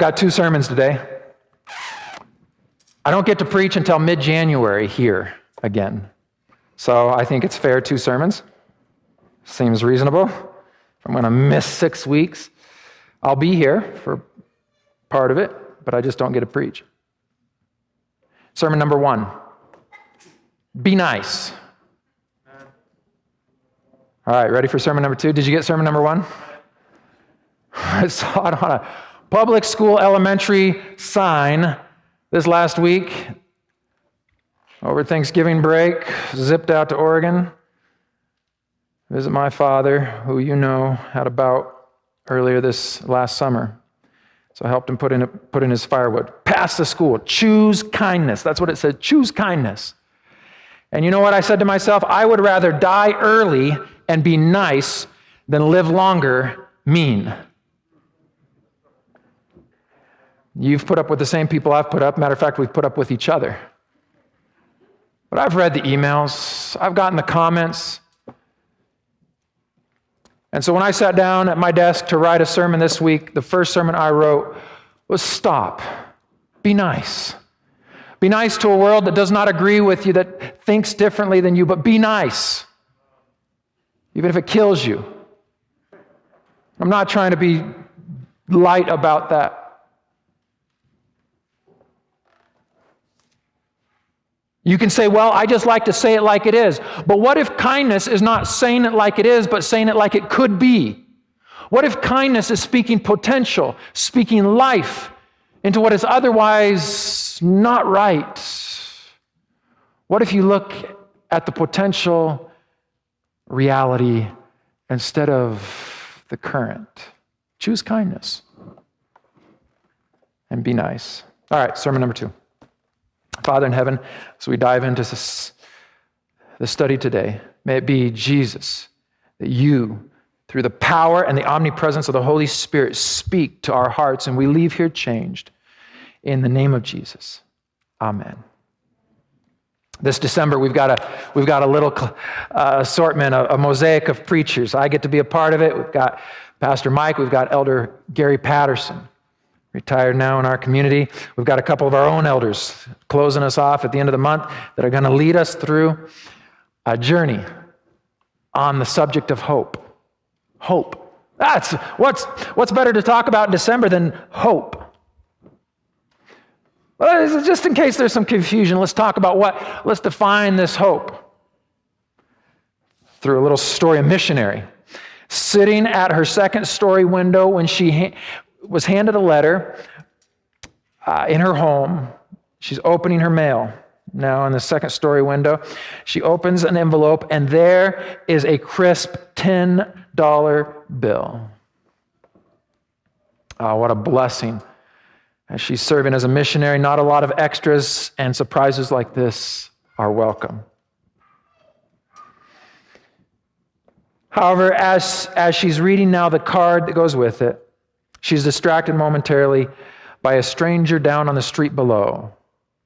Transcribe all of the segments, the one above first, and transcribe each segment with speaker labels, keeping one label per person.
Speaker 1: got 2 sermons today. I don't get to preach until mid-January here again. So I think it's fair, 2 sermons. Seems reasonable. I'm going to miss 6 weeks. I'll be here for part of it, but I just don't get to preach. Sermon number 1. Be nice. All right, ready for sermon number 2? Did you get sermon number 1? I saw it on a public school elementary sign this last week over Thanksgiving break. Zipped out to Oregon. Visit my father, who you know had a bout earlier this last summer. So I helped him put in his firewood. Pass the school. Choose kindness. That's what it said. Choose kindness. And you know what I said to myself? I would rather die early and be nice than live longer mean. You've put up with the same people I've put up. Matter of fact, we've put up with each other. But I've read the emails. I've gotten the comments. And so when I sat down at my desk to write a sermon this week, the first sermon I wrote was stop. Be nice. Be nice to a world that does not agree with you, that thinks differently than you, but be nice. Even if it kills you. I'm not trying to be light about that. You can say, well, I just like to say it like it is. But what if kindness is not saying it like it is, but saying it like it could be? What if kindness is speaking potential, speaking life into what is otherwise not right? What if you look at the potential reality instead of the current? Choose kindness and be nice. All right, sermon number 2. Father in heaven, as we dive into the study today, may it be Jesus, that you, through the power and the omnipresence of the Holy Spirit, speak to our hearts and we leave here changed. In the name of Jesus, amen. This December, we've got a little assortment, a mosaic of preachers. I get to be a part of it. We've got Pastor Mike. We've got Elder Gary Patterson, retired now in our community. We've got a couple of our own elders closing us off at the end of the month that are going to lead us through a journey on the subject of hope. Hope. That's what's better to talk about in December than hope. Well, just in case there's some confusion, let's define this hope through a little story. A missionary sitting at her second-story window when she was handed a letter in her home. She's opening her mail now in the second-story window. She opens an envelope, and there is a crisp $10 bill. Oh, what a blessing. As she's serving as a missionary, not a lot of extras, and surprises like this are welcome. However, as she's reading now the card that goes with it, she's distracted momentarily by a stranger down on the street below,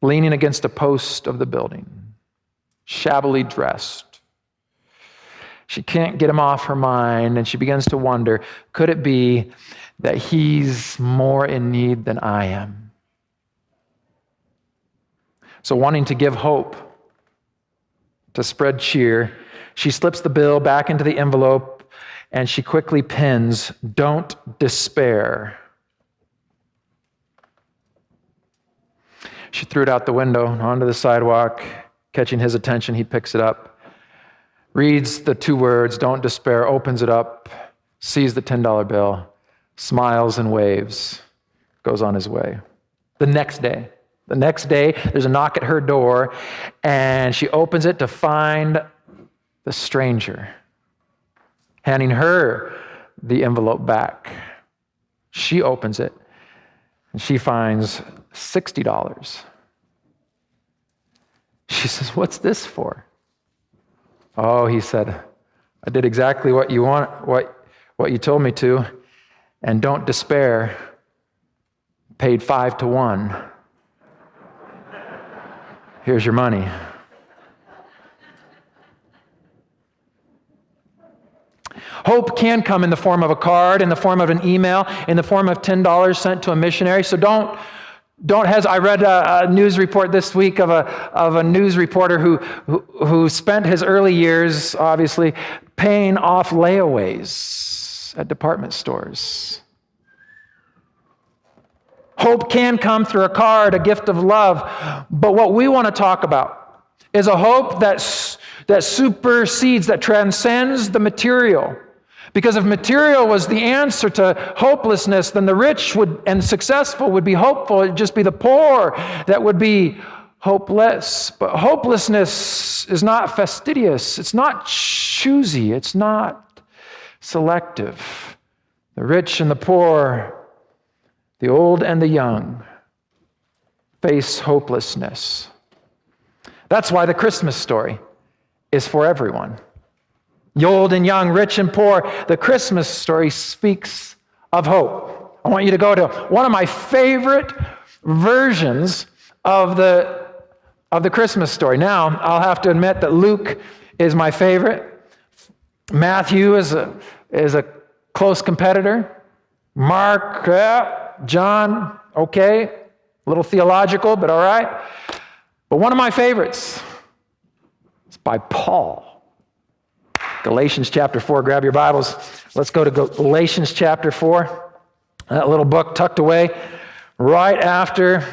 Speaker 1: leaning against a post of the building, shabbily dressed. She can't get him off her mind, and she begins to wonder, could it be that he's more in need than I am? So wanting to give hope, to spread cheer, she slips the bill back into the envelope and she quickly pins, "Don't despair." She threw it out the window onto the sidewalk. Catching his attention, he picks it up, reads the 2 words, "Don't despair," opens it up, sees the $10 bill, smiles and waves, goes on his way. The next day, there's a knock at her door, and she opens it to find the stranger, handing her the envelope back. She opens it, and she finds $60. She says, "What's this for?" "Oh," he said, "I did exactly what you you told me to. And don't despair, paid 5 to 1. Here's your money." Hope can come in the form of a card, in the form of an email, in the form of $10 sent to a missionary. So don't hesitate. I read a news report this week of a news reporter who spent his early years, obviously, paying off layaways at department stores. Hope can come through a card, a gift of love. But what we want to talk about is a hope that supersedes, that transcends the material. Because if material was the answer to hopelessness, then the rich and successful would be hopeful. It'd just be the poor that would be hopeless. But hopelessness is not fastidious. It's not choosy. It's not selective. The rich and the poor, the old and the young, face hopelessness. That's why the Christmas story is for everyone. The old and young, rich and poor, the Christmas story speaks of hope. I want you to go to one of my favorite versions of the Christmas story. Now, I'll have to admit that Luke is my favorite. Matthew is a close competitor. Mark, John, okay, a little theological, but all right. But one of my favorites is by Paul. Galatians chapter 4, grab your Bibles. Let's go to Galatians chapter 4. That little book tucked away right after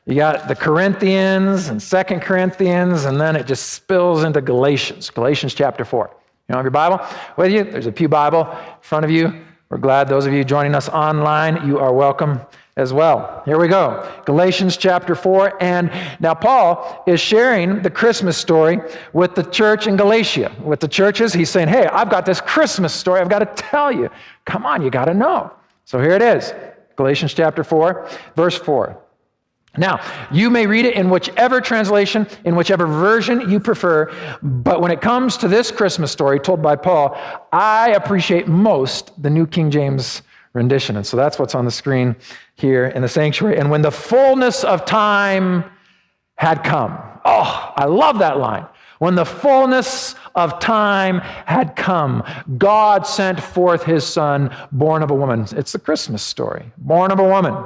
Speaker 1: you got the Corinthians and 2 Corinthians, and then it just spills into Galatians. Galatians chapter 4. You don't have your Bible with you? There's a pew Bible in front of you. We're glad those of you joining us online, you are welcome as well. Here we go. Galatians chapter 4. And now Paul is sharing the Christmas story with the church in Galatia. With the churches, he's saying, hey, I've got this Christmas story I've got to tell you. Come on, you got to know. So here it is. Galatians chapter 4, verse 4. Now, you may read it in whichever translation, in whichever version you prefer, but when it comes to this Christmas story told by Paul, I appreciate most the New King James rendition. And so that's what's on the screen here in the sanctuary. And when the fullness of time had come. Oh, I love that line. When the fullness of time had come, God sent forth his son, born of a woman. It's the Christmas story, born of a woman.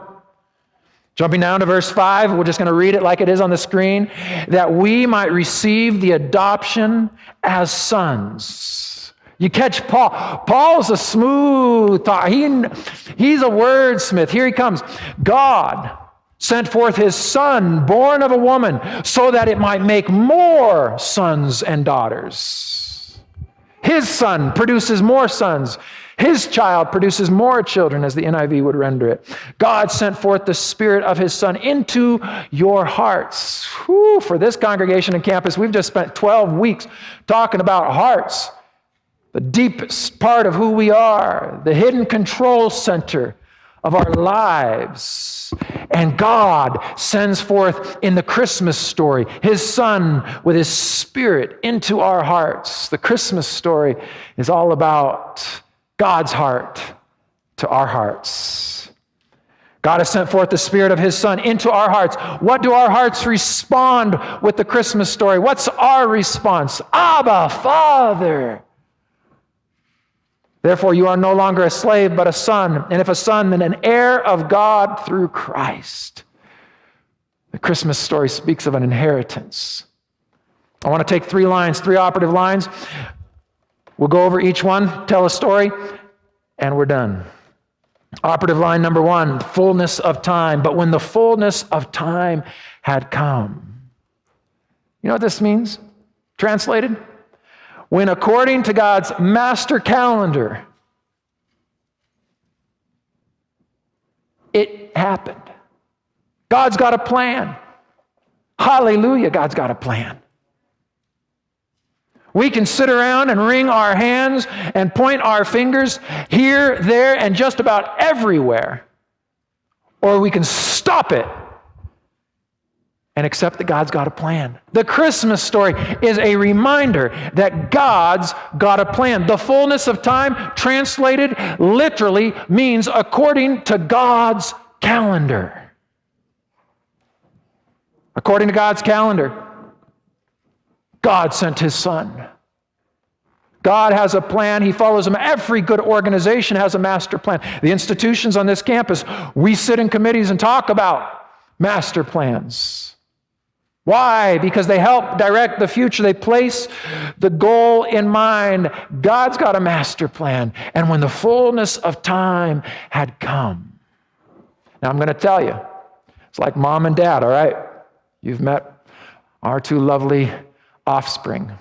Speaker 1: Jumping down to verse 5, we're just going to read it like it is on the screen, that we might receive the adoption as sons. You catch Paul. Paul's a smooth talker. He's a wordsmith. Here he comes. God sent forth his son, born of a woman, so that it might make more sons and daughters. His son produces more sons. His child produces more children, as the NIV would render it. God sent forth the Spirit of his Son into your hearts. Whew, for this congregation and campus, we've just spent 12 weeks talking about hearts, the deepest part of who we are, the hidden control center of our lives. And God sends forth in the Christmas story his Son with his Spirit into our hearts. The Christmas story is all about God's heart to our hearts. God has sent forth the Spirit of his Son into our hearts. What do our hearts respond with the Christmas story? What's our response? Abba, Father. Therefore, you are no longer a slave, but a son. And if a son, then an heir of God through Christ. The Christmas story speaks of an inheritance. I want to take 3 lines, 3 operative lines. We'll go over each one, tell a story, and we're done. Operative line number 1, fullness of time. But when the fullness of time had come. You know what this means? Translated? When according to God's master calendar, it happened. God's got a plan. Hallelujah, God's got a plan. We can sit around and wring our hands and point our fingers here, there, and just about everywhere. Or we can stop it and accept that God's got a plan. The Christmas story is a reminder that God's got a plan. The fullness of time, translated literally, means according to God's calendar. According to God's calendar, God sent his Son. God has a plan. He follows them. Every good organization has a master plan. The institutions on this campus, we sit in committees and talk about master plans. Why? Because they help direct the future. They place the goal in mind. God's got a master plan. And when the fullness of time had come. Now I'm going to tell you, it's like mom and dad, all right? You've met our two lovely offspring.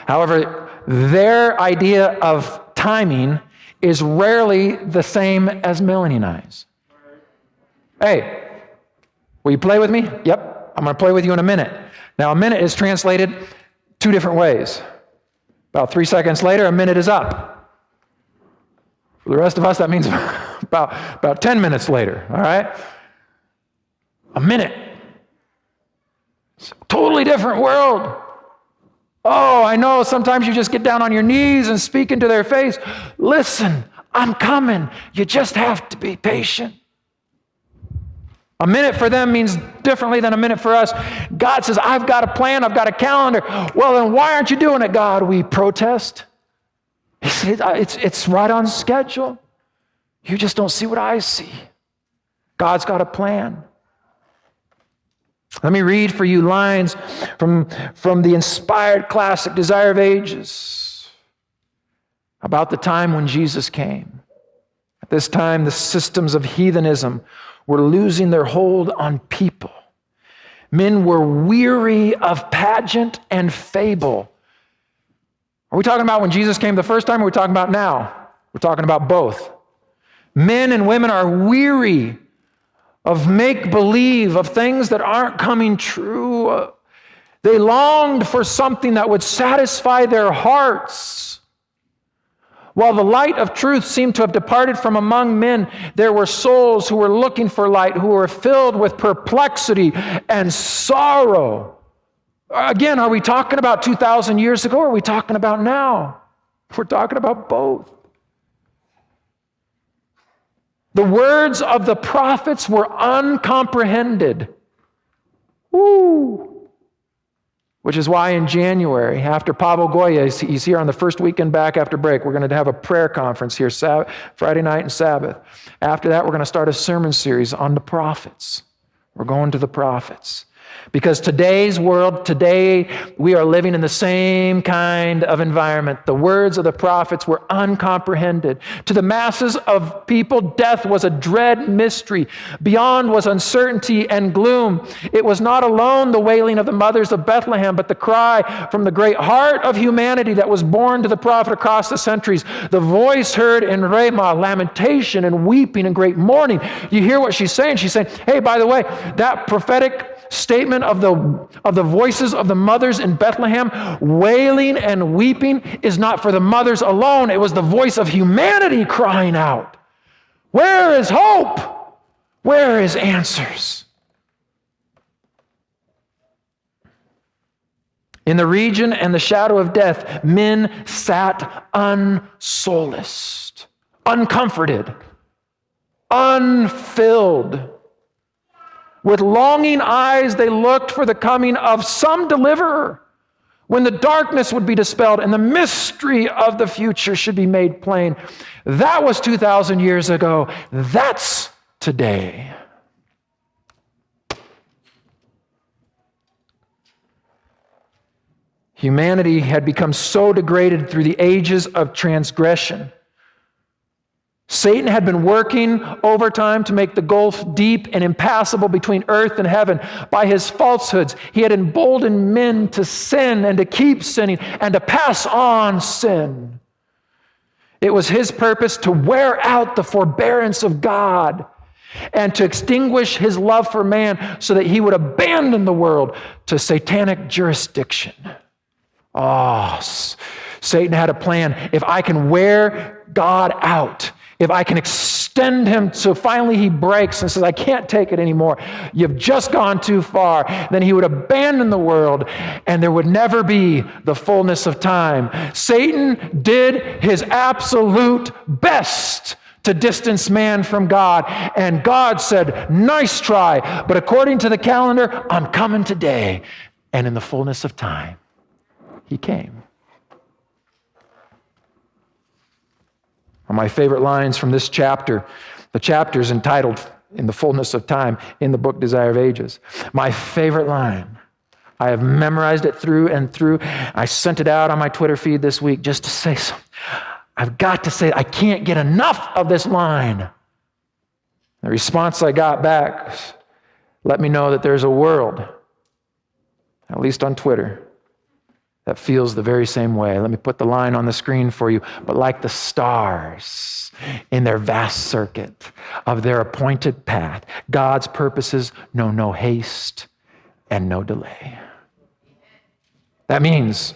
Speaker 1: However, their idea of timing is rarely the same as Melanie and I's. Hey, will you play with me? Yep, I'm going to play with you in a minute. Now, a minute is translated two different ways. About 3 seconds later, a minute is up. For the rest of us, that means about 10 minutes later, all right? A minute. It's a totally different world. Oh, I know sometimes you just get down on your knees and speak into their face. Listen, I'm coming. You just have to be patient. A minute for them means differently than a minute for us. God says, I've got a plan, I've got a calendar. Well, then why aren't you doing it, God? We protest. He said, it's right on schedule. You just don't see what I see. God's got a plan. Let me read for you lines from the inspired classic Desire of Ages about the time when Jesus came. At this time, the systems of heathenism were losing their hold on people. Men were weary of pageant and fable. Are we talking about when Jesus came the first time, or are we talking about now? We're talking about both. Men and women are weary of make-believe, of things that aren't coming true. They longed for something that would satisfy their hearts. While the light of truth seemed to have departed from among men, there were souls who were looking for light, who were filled with perplexity and sorrow. Again, are we talking about 2,000 years ago, or are we talking about now? We're talking about both. The words of the prophets were uncomprehended. Woo! Which is why in January, after Pablo Goya, he's here on the first weekend back after break, we're going to have a prayer conference here Friday night and Sabbath. After that, we're going to start a sermon series on the prophets. We're going to the prophets. Because today's world, today, we are living in the same kind of environment. The words of the prophets were uncomprehended. To the masses of people, death was a dread mystery. Beyond was uncertainty and gloom. It was not alone the wailing of the mothers of Bethlehem, but the cry from the great heart of humanity that was born to the prophet across the centuries. The voice heard in Ramah, lamentation and weeping and great mourning. You hear what she's saying? She's saying, hey, by the way, that prophetic statement of the voices of the mothers in Bethlehem wailing and weeping is not for the mothers alone. It was the voice of humanity crying out. Where is hope? Where is answers? In the region and the shadow of death, men sat unsolaced, uncomforted, unfilled. With longing eyes, they looked for the coming of some deliverer, when the darkness would be dispelled and the mystery of the future should be made plain. That was 2,000 years ago. That's today. Humanity had become so degraded through the ages of transgression. Satan had been working overtime to make the gulf deep and impassable between earth and heaven. By his falsehoods, he had emboldened men to sin and to keep sinning and to pass on sin. It was his purpose to wear out the forbearance of God and to extinguish his love for man so that he would abandon the world to satanic jurisdiction. Oh, Satan had a plan. If I can wear God out, if I can extend him so finally he breaks and says, I can't take it anymore, you've just gone too far, then he would abandon the world and there would never be the fullness of time. Satan did his absolute best to distance man from God, and God said, nice try, but according to the calendar, I'm coming today. And in the fullness of time, he came. One of my favorite lines from this chapter, the chapter is entitled In the Fullness of Time in the book Desire of Ages. My favorite line, I have memorized it through and through. I sent it out on my Twitter feed this week just to say something. I've got to say, I can't get enough of this line. The response I got back let me know that there's a world, at least on Twitter, that feels the very same way. Let me put the line on the screen for you. But like the stars in their vast circuit of their appointed path, God's purposes know no haste and no delay. That means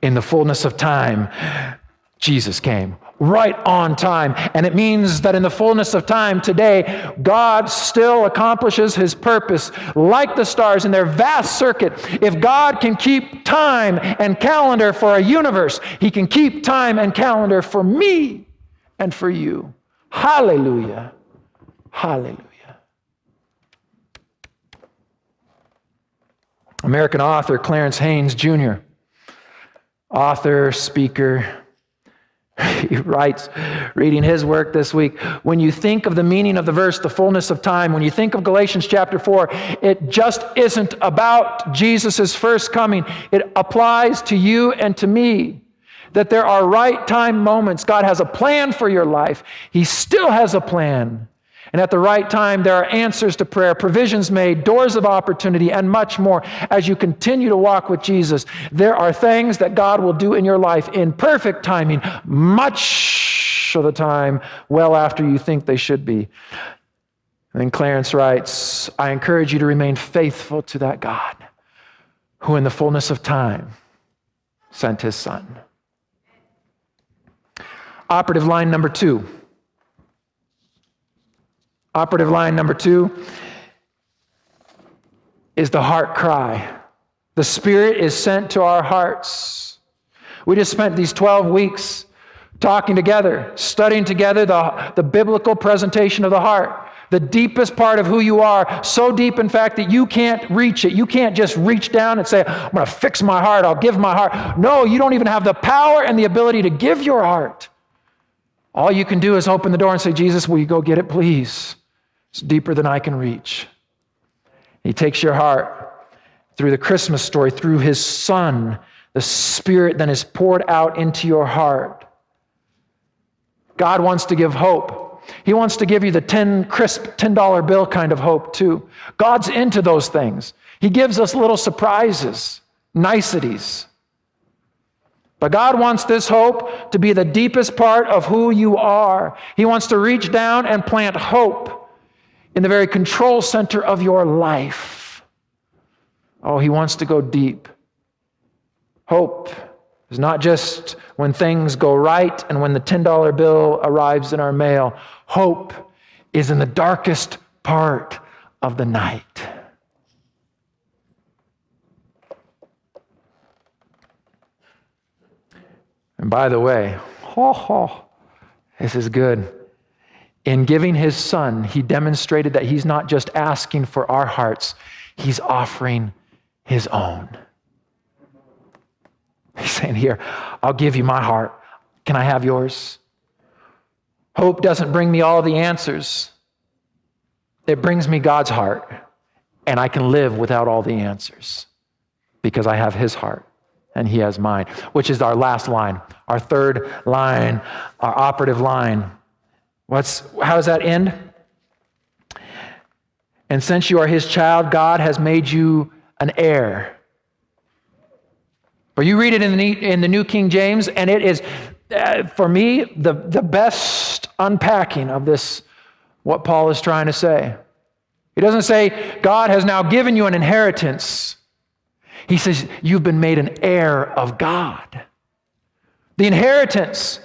Speaker 1: in the fullness of time, Jesus came right on time. And it means that in the fullness of time today, God still accomplishes his purpose like the stars in their vast circuit. If God can keep time and calendar for a universe, he can keep time and calendar for me and for you. Hallelujah. Hallelujah. American author Clarence Haynes Jr., author, speaker, he writes, reading his work this week, when you think of the meaning of the verse, the fullness of time, when you think of Galatians chapter 4, it just isn't about Jesus' first coming. It applies to you and to me, that there are right time moments. God has a plan for your life. He still has a plan. And at the right time, there are answers to prayer, provisions made, doors of opportunity, and much more. As you continue to walk with Jesus, there are things that God will do in your life in perfect timing, much of the time, well after you think they should be. And then Clarence writes, I encourage you to remain faithful to that God who in the fullness of time sent his Son. Operative line number 2. Operative line number 2 is the heart cry. The Spirit is sent to our hearts. We just spent these 12 weeks talking together, studying together the biblical presentation of the heart, the deepest part of who you are, so deep, in fact, that you can't reach it. You can't just reach down and say, I'm going to fix my heart, I'll give my heart. No, you don't even have the power and the ability to give your heart. All you can do is open the door and say, Jesus, will you go get it, please? It's deeper than I can reach. He takes your heart through the Christmas story, through his Son. The Spirit then is poured out into your heart. God wants to give hope. He wants to give you the crisp $10 bill kind of hope too. God's into those things. He gives us little surprises, niceties. But God wants this hope to be the deepest part of who you are. He wants to reach down and plant hope in the very control center of your life. Oh, he wants to go deep. Hope is not just when things go right and when the $10 bill arrives in our mail. Hope is in the darkest part of the night. And by the way, this is good. In giving his Son, he demonstrated that he's not just asking for our hearts, he's offering his own. He's saying, here, I'll give you my heart. Can I have yours? Hope doesn't bring me all the answers. It brings me God's heart, and I can live without all the answers because I have his heart and he has mine, which is our last line, our third line, our operative line. How does that end? And since you are his child, God has made you an heir. Or you read it in the New King James, and it is, for me, the best unpacking of this, what Paul is trying to say. He doesn't say, God has now given you an inheritance. He says, you've been made an heir of God. The inheritance.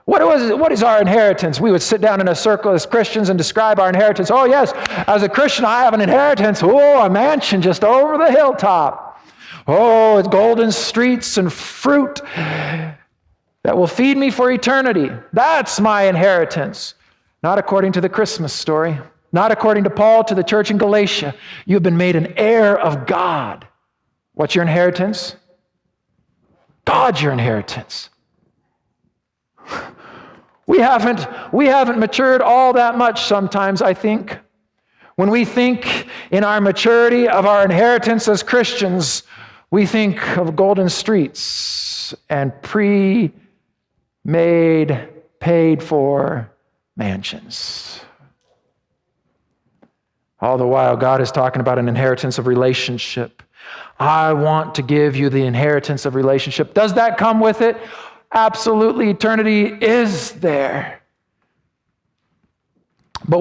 Speaker 1: What is our inheritance? We would sit down in a circle as Christians and describe our inheritance. Oh, yes, as a Christian, I have an inheritance. Oh, a mansion just over the hilltop. Oh, it's golden streets and fruit that will feed me for eternity. That's my inheritance. Not according to the Christmas story. Not according to Paul to the church in Galatia. You've been made an heir of God. What's your inheritance? God's your inheritance. We haven't matured all that much sometimes, I think. When we think in our maturity of our inheritance as Christians, we think of golden streets and pre-made, paid-for mansions. All the while, God is talking about an inheritance of relationship. I want to give you the inheritance of relationship. Does that come with it? Absolutely. Eternity is there. But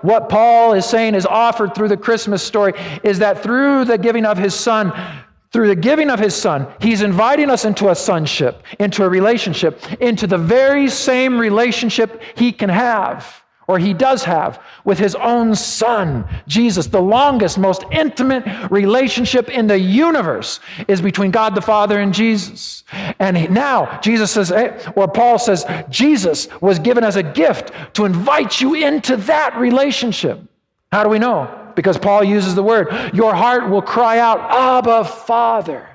Speaker 1: what Paul is saying is offered through the Christmas story is that through the giving of his Son, he's inviting us into a sonship, into a relationship, into the very same relationship he can have, or he does have, with his own Son, Jesus. The longest, most intimate relationship in the universe is between God the Father and Jesus. And now Jesus says, or Paul says, Jesus was given as a gift to invite you into that relationship. How do we know? Because Paul uses the word. Your heart will cry out, Abba, Father.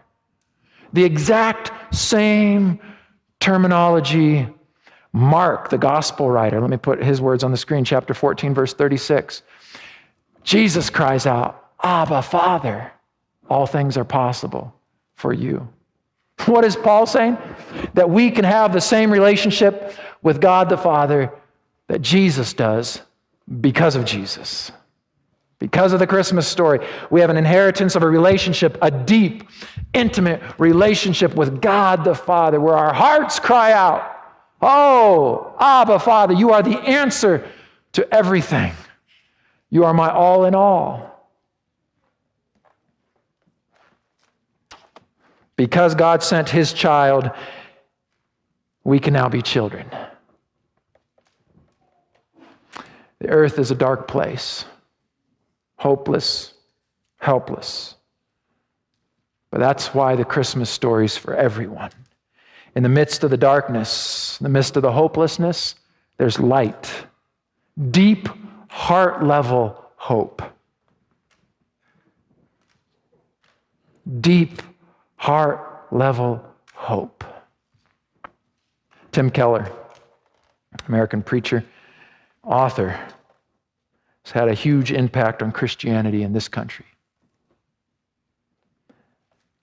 Speaker 1: The exact same terminology Mark, the gospel writer, let me put his words on the screen, chapter 14, verse 36. Jesus cries out, Abba, Father, all things are possible for you. What is Paul saying? That we can have the same relationship with God the Father that Jesus does because of Jesus. Because of the Christmas story, we have an inheritance of a relationship, a deep, intimate relationship with God the Father, where our hearts cry out, oh, Abba, Father, you are the answer to everything. You are my all in all. Because God sent his child, we can now be children. The earth is a dark place, hopeless, helpless. But that's why the Christmas story is for everyone. In the midst of the darkness, in the midst of the hopelessness, there's light. Deep, heart-level hope. Deep, heart-level hope. Tim Keller, American preacher, author, has had a huge impact on Christianity in this country.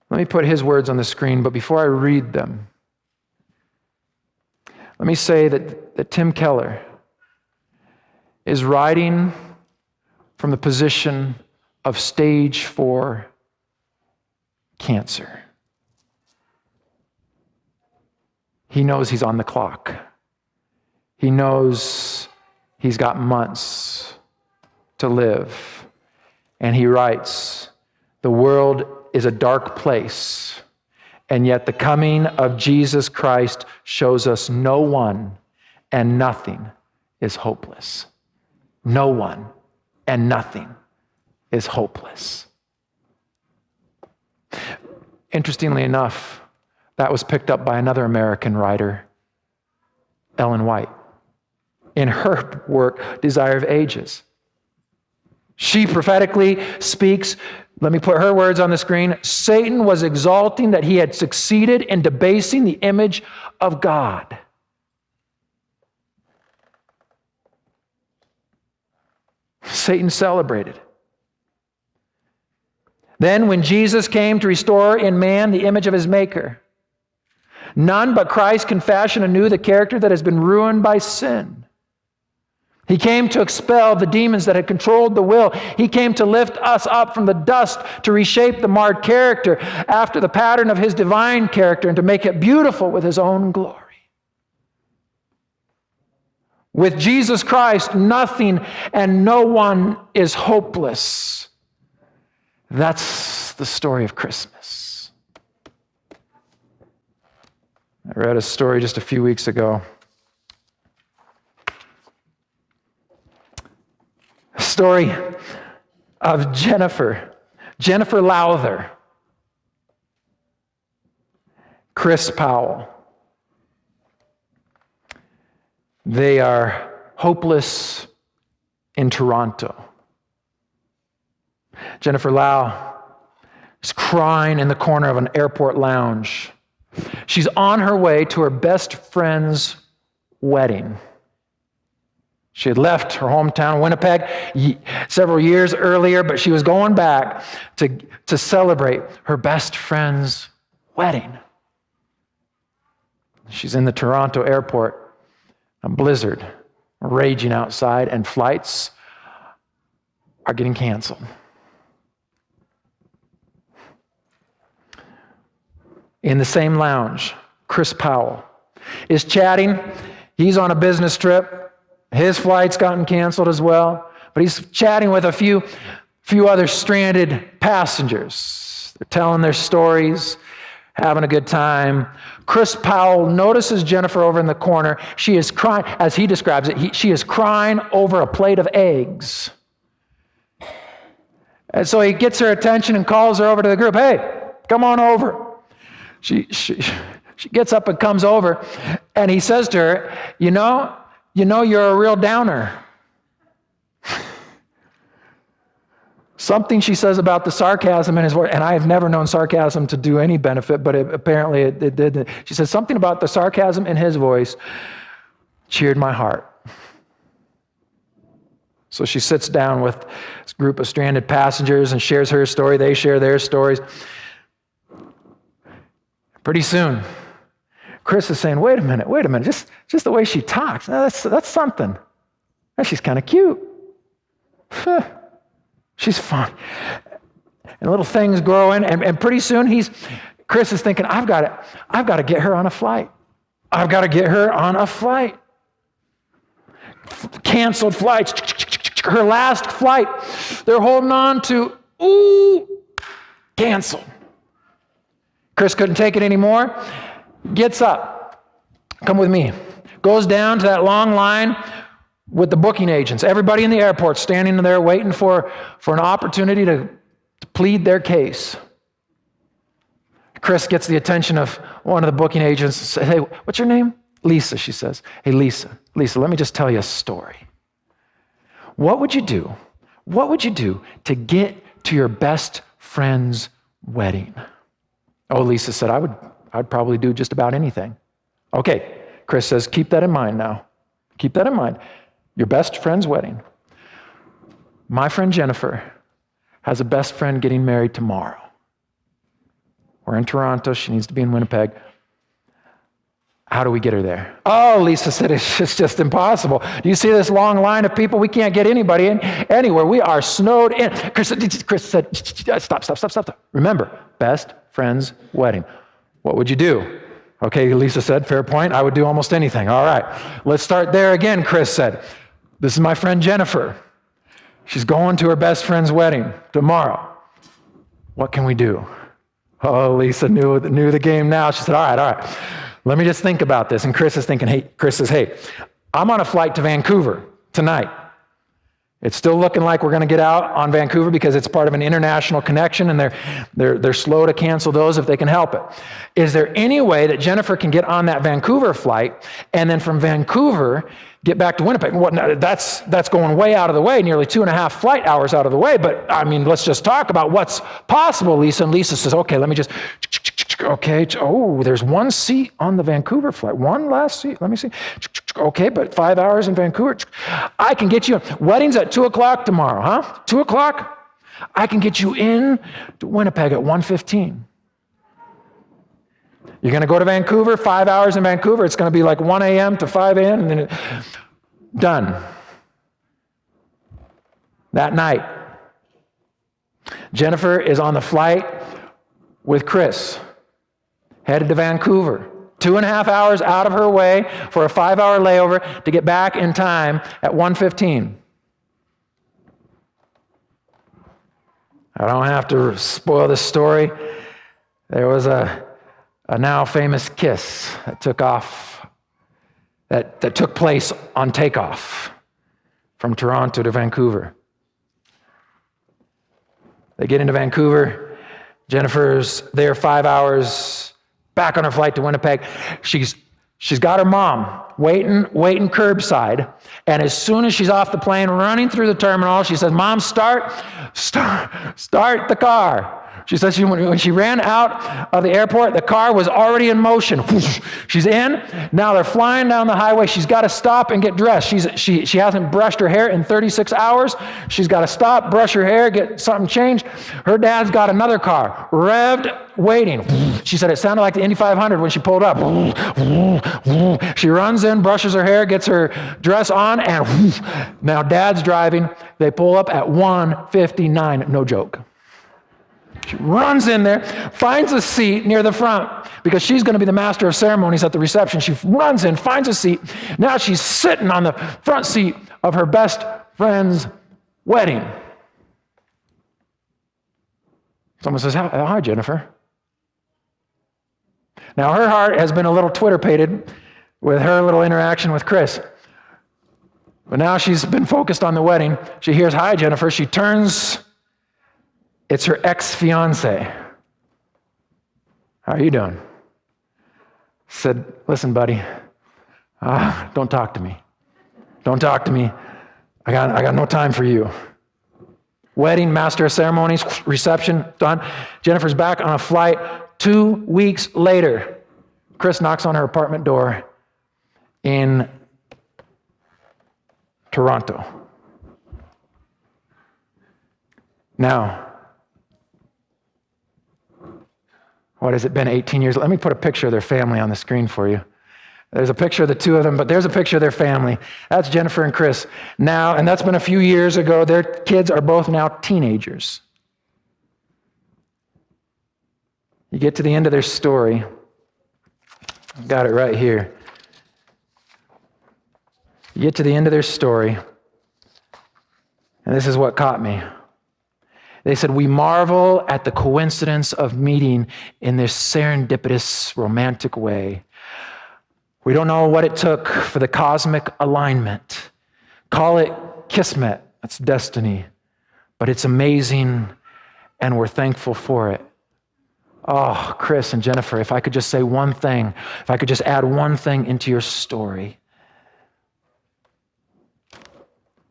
Speaker 1: Let me put his words on the screen, but before I read them, let me say that Tim Keller is writing from the position of stage 4 cancer. He knows he's on the clock. He knows he's got months to live. And he writes, the world is a dark place. And yet the coming of Jesus Christ shows us no one and nothing is hopeless. No one and nothing is hopeless. Interestingly enough, that was picked up by another American writer, Ellen White, in her work, Desire of Ages. She prophetically speaks, let me put her words on the screen. Satan was exalting that he had succeeded in debasing the image of God. Satan celebrated. Then when Jesus came to restore in man the image of his maker, none but Christ can fashion anew the character that has been ruined by sin. He came to expel the demons that had controlled the will. He came to lift us up from the dust, to reshape the marred character after the pattern of his divine character and to make it beautiful with his own glory. With Jesus Christ, nothing and no one is hopeless. That's the story of Christmas. I read a story just a few weeks ago. A story of Jennifer Lowther, Chris Powell. They are hopeless in Toronto. Jennifer Lau is crying in the corner of an airport lounge. She's on her way to her best friend's wedding. She had left her hometown, Winnipeg, several years earlier, but she was going back to celebrate her best friend's wedding. She's in the Toronto airport, a blizzard raging outside, and flights are getting canceled. In the same lounge, Chris Powell is chatting. He's on a business trip. His flight's gotten canceled as well, but he's chatting with a few other stranded passengers. They're telling their stories, having a good time. Chris Powell notices Jennifer over in the corner. She is crying, as he describes it, she is crying over a plate of eggs. And so he gets her attention and calls her over to the group. Hey, come on over. She gets up and comes over, and he says to her, you know, you're a real downer. Something she says about the sarcasm in his voice, and I have never known sarcasm to do any benefit, but apparently it did. She says something about the sarcasm in his voice cheered my heart. So she sits down with this group of stranded passengers and shares her story. They share their stories. Pretty soon, Chris is saying, wait a minute, just the way she talks, that's something. She's kind of cute. She's fun. And little things growing, and pretty soon Chris is thinking, I've got to get her on a flight. I've got to get her on a flight. Canceled flights. Her last flight, they're holding on to, canceled. Chris couldn't take it anymore. Gets up. Come with me. Goes down to that long line with the booking agents. Everybody in the airport standing there waiting for an opportunity to plead their case. Chris gets the attention of one of the booking agents and says, hey, what's your name? Lisa, she says. Hey, Lisa, let me just tell you a story. What would you do? What would you do to get to your best friend's wedding? Oh, Lisa said, I'd probably do just about anything. Okay, Chris says, keep that in mind now. Keep that in mind. Your best friend's wedding. My friend Jennifer has a best friend getting married tomorrow. We're in Toronto. She needs to be in Winnipeg. How do we get her there? Oh, Lisa said, it's just impossible. Do you see this long line of people? We can't get anybody in anywhere. We are snowed in. Chris said, stop. Remember, best friend's wedding. What would you do? Okay, Lisa said, fair point. I would do almost anything. All right, let's start there again, Chris said. This is my friend Jennifer. She's going to her best friend's wedding tomorrow. What can we do? Oh, Lisa knew the game now. She said, all right. Let me just think about this. And Chris says, hey, I'm on a flight to Vancouver tonight. It's still looking like we're going to get out on Vancouver because it's part of an international connection, and they're slow to cancel those if they can help it. Is there any way that Jennifer can get on that Vancouver flight and then from Vancouver get back to Winnipeg? Well, that's going way out of the way, nearly 2.5 flight hours out of the way. But I mean, let's just talk about what's possible, Lisa. And Lisa says, okay, let me just. Okay, there's one seat on the Vancouver flight. One last seat. Let me see. Okay, but 5 hours in Vancouver. I can get you. Wedding's at 2 o'clock tomorrow, huh? 2 o'clock? I can get you in to Winnipeg at 1:15. You're going to go to Vancouver, 5 hours in Vancouver. It's going to be like 1 a.m. to 5 a.m. and then done. That night, Jennifer is on the flight with Chris, headed to Vancouver. 2.5 hours out of her way for a 5-hour layover to get back in time at 1:15. I don't have to spoil this story. There was a now famous kiss that took place on takeoff from Toronto to Vancouver. They get into Vancouver. Jennifer's there 5 hours, back on her flight to Winnipeg. She's got her mom waiting curbside. And as soon as she's off the plane, running through the terminal, she says, Mom, start the car. She says when she ran out of the airport, the car was already in motion. She's in. Now they're flying down the highway. She's got to stop and get dressed. She hasn't brushed her hair in 36 hours. She's got to stop, brush her hair, get something changed. Her dad's got another car, revved, waiting. She said it sounded like the Indy 500 when she pulled up. She runs in, brushes her hair, gets her dress on, and now dad's driving. They pull up at 1:59. No joke. She runs in there, finds a seat near the front because she's going to be the master of ceremonies at the reception. She runs in, finds a seat. Now she's sitting on the front seat of her best friend's wedding. Someone says, "Hi, Jennifer." Now, her heart has been a little Twitter-pated with her little interaction with Chris. But now she's been focused on the wedding. She hears, "Hi, Jennifer." She turns. It's her ex-fiance. "How are you doing?" Said, "Listen, buddy, don't talk to me. Don't talk to me. I got no time for you." Wedding, master of ceremonies, reception, done. Jennifer's back on a flight. 2 weeks later, Chris knocks on her apartment door in Toronto. Now, what has it been, 18 years? Let me put a picture of their family on the screen for you. There's a picture of the two of them, but there's a picture of their family. That's Jennifer and Chris. Now, and that's been a few years ago. Their kids are both now teenagers. You get to the end of their story. I've got it right here. You get to the end of their story, and this is what caught me. They said, "We marvel at the coincidence of meeting in this serendipitous, romantic way. We don't know what it took for the cosmic alignment. Call it kismet, that's destiny. But it's amazing, and we're thankful for it." Oh, Chris and Jennifer, if I could just say one thing, if I could just add one thing into your story.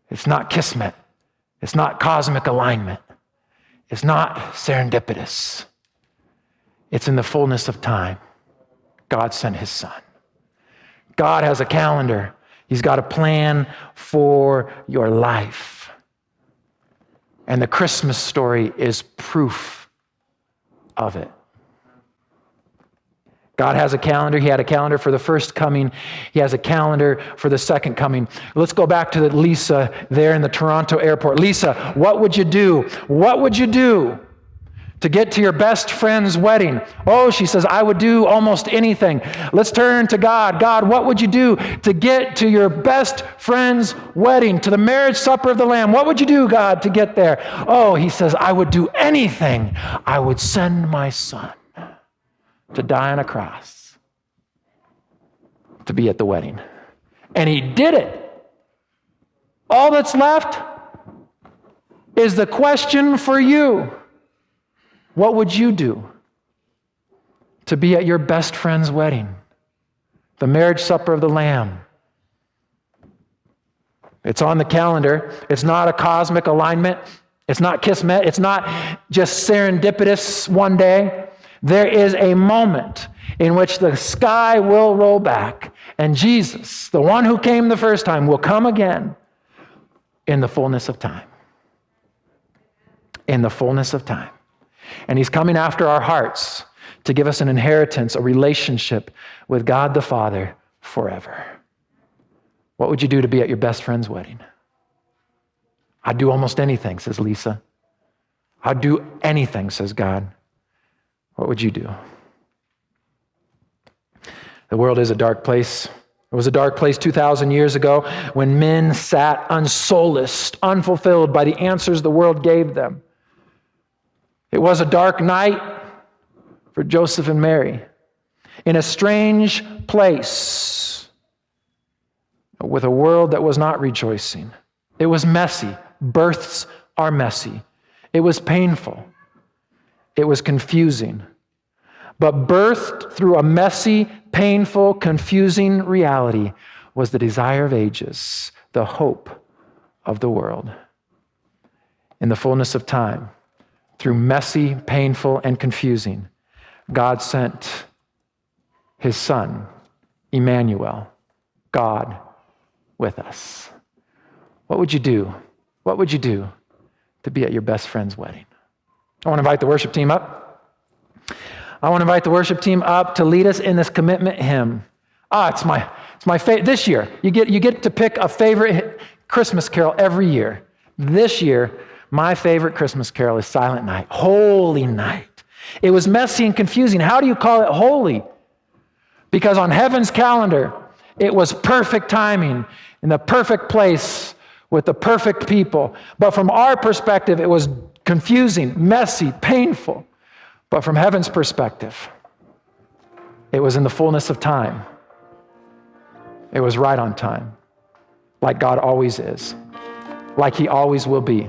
Speaker 1: It's not kismet. It's not cosmic alignment. It's not serendipitous. It's in the fullness of time. God sent his son. God has a calendar. He's got a plan for your life. And the Christmas story is proof of it. God has a calendar. He had a calendar for the first coming. He has a calendar for the second coming. Let's go back to Lisa there in the Toronto airport. Lisa, what would you do? What would you do to get to your best friend's wedding? Oh, she says, "I would do almost anything." Let's turn to God. God, what would you do to get to your best friend's wedding, to the marriage supper of the Lamb? What would you do, God, to get there? Oh, he says, "I would do anything. I would send my son to die on a cross to be at the wedding." And he did it. All that's left is the question for you. What would you do to be at your best friend's wedding, the marriage supper of the Lamb? It's on the calendar. It's not a cosmic alignment. It's not kismet. It's not just serendipitous one day. There is a moment in which the sky will roll back, and Jesus, the one who came the first time, will come again in the fullness of time. In the fullness of time. And he's coming after our hearts to give us an inheritance, a relationship with God the Father forever. What would you do to be at your best friend's wedding? "I'd do almost anything," says Lisa. "I'd do anything," says God. What would you do? The world is a dark place. It was a dark place 2,000 years ago when men sat unsolaced, unfulfilled by the answers the world gave them. It was a dark night for Joseph and Mary in a strange place with a world that was not rejoicing. It was messy. Births are messy. It was painful. It was confusing. But birthed through a messy, painful, confusing reality was the desire of ages, the hope of the world. In the fullness of time, through messy, painful, and confusing, God sent his son, Emmanuel, God with us. What would you do? What would you do to be at your best friend's wedding? I want to invite the worship team up. I want to invite the worship team up to lead us in this commitment hymn. It's my favorite. This year, you get to pick a favorite Christmas carol every year. This year, my favorite Christmas carol is Silent Night, Holy Night. It was messy and confusing. How do you call it holy? Because on heaven's calendar, it was perfect timing in the perfect place with the perfect people. But from our perspective, it was confusing, messy, painful. But from heaven's perspective, it was in the fullness of time. It was right on time, like God always is, like he always will be.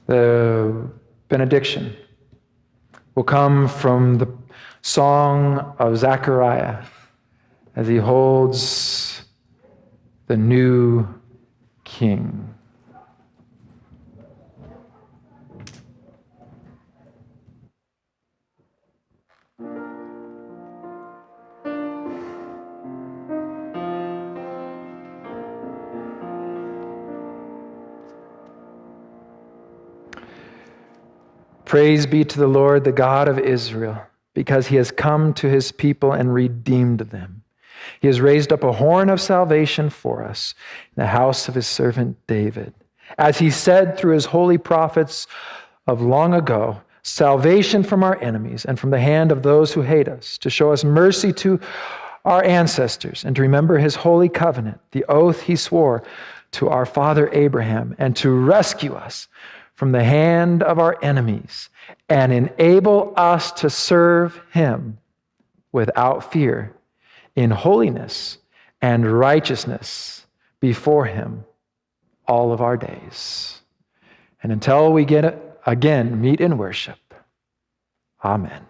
Speaker 1: The benediction will come from the song of Zechariah as he holds the new king. Praise be to the Lord, the God of Israel, because he has come to his people and redeemed them. He has raised up a horn of salvation for us in the house of his servant David. As he said through his holy prophets of long ago, salvation from our enemies and from the hand of those who hate us, to show us mercy to our ancestors and to remember his holy covenant, the oath he swore to our father Abraham, and to rescue us from the hand of our enemies and enable us to serve him without fear in holiness and righteousness before him all of our days. And until we get it again, meet in worship. Amen.